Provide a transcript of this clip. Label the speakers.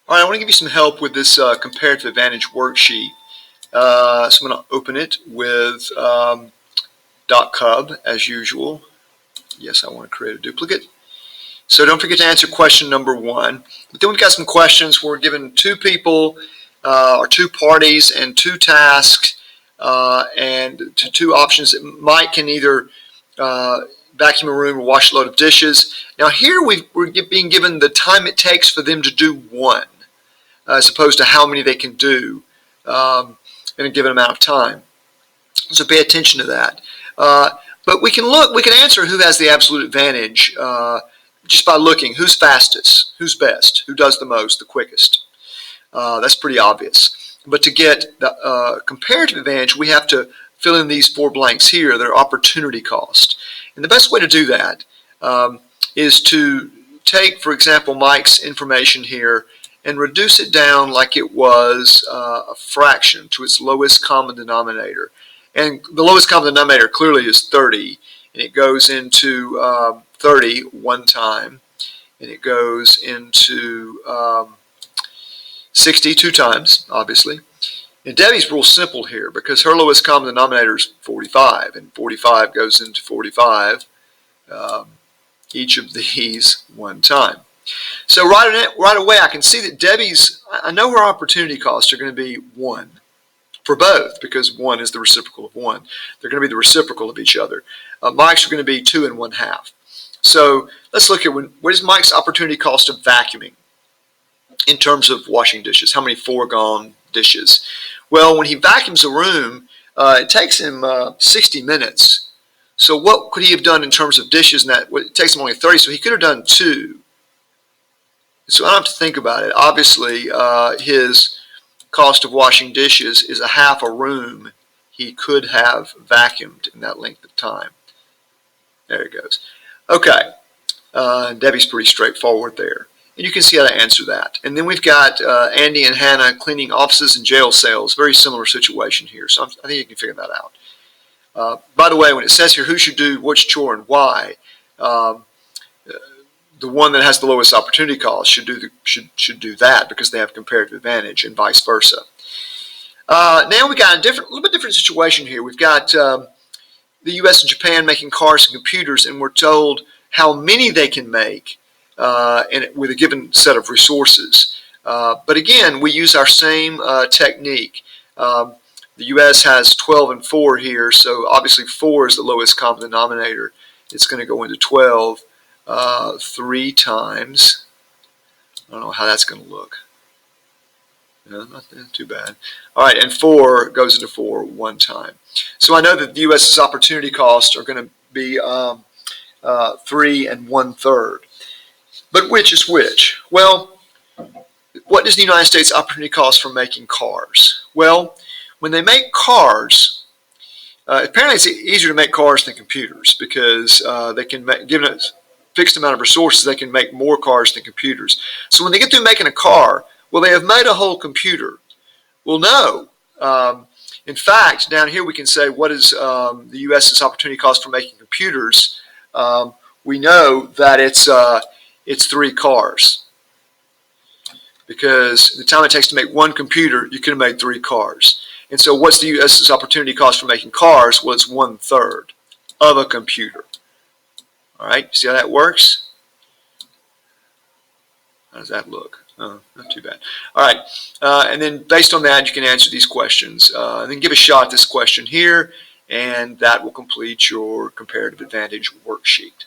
Speaker 1: All right, I want to give you some help with this comparative advantage worksheet. So I'm going to open it with .cub as usual. Yes, I want to create a duplicate. So don't forget to answer question number 1. But then we've got some questions. We're given 2 people or 2 parties and 2 tasks and 2 options. Mike can either vacuum a room or wash a load of dishes. Now here we're being given the time it takes for them to do one, as opposed to how many they can do in a given amount of time. So pay attention to that. But we can answer who has the absolute advantage just by looking who's fastest, who's best, who does the most, the quickest. That's pretty obvious. But to get the comparative advantage, we have to fill in these 4 blanks here, their opportunity cost. And the best way to do that is to take, for example, Mike's information here and reduce it down like it was a fraction to its lowest common denominator. And the lowest common denominator clearly is 30, and it goes into 30 one time, and it goes into 60 2 times, obviously. And Debbie's real simple here because her lowest common denominator is 45, and 45 goes into 45, each of these one time. So right away I can see that Debbie's, I know her opportunity costs are going to be 1 for both because 1 is the reciprocal of 1. They're going to be the reciprocal of each other. Mike's are going to be 2 1/2. So let's look at what is Mike's opportunity cost of vacuuming in terms of washing dishes. How many foregone dishes? Well, when he vacuums a room, it takes him 60 minutes. So what could he have done in terms of dishes? And that it takes him only 30, so he could have done 2. So I don't have to think about it. Obviously, his cost of washing dishes is a half a room he could have vacuumed in that length of time. There it goes. Okay, Debbie's pretty straightforward there. And you can see how to answer that. And then we've got Andy and Hannah cleaning offices and jail cells. Very similar situation here, so I think you can figure that out. By the way, when it says here who should do which chore and why, the one that has the lowest opportunity cost should do that because they have comparative advantage, and vice versa. Now we got a little bit different situation here. We've got the U.S. and Japan making cars and computers, and we're told how many they can make with a given set of resources. But again, we use our same technique. The U.S. has 12 and 4 here, so obviously 4 is the lowest common denominator. It's going to go into 12 3 times. I don't know how that's going to look. No, not too bad. All right, and 4 goes into 4 one time. So I know that the U.S.'s opportunity costs are going to be 3 1/3. But which is which? Well, what is the United States opportunity cost for making cars? Well, when they make cars, apparently it's easier to make cars than computers because they can make, given a fixed amount of resources, they can make more cars than computers. So when they get through making a car, well, they have made a whole computer. Well, no. In fact, down here we can say what is the U.S.'s opportunity cost for making computers. We know that it's 3 cars because the time it takes to make one computer, you could have made 3 cars. And so what's the U.S.'s opportunity cost for making cars? Well, it's 1/3 of a computer. All right, see how that works? How does that look? Oh, not too bad. All right, and then based on that, you can answer these questions. And then give a shot at this question here, and that will complete your comparative advantage worksheet.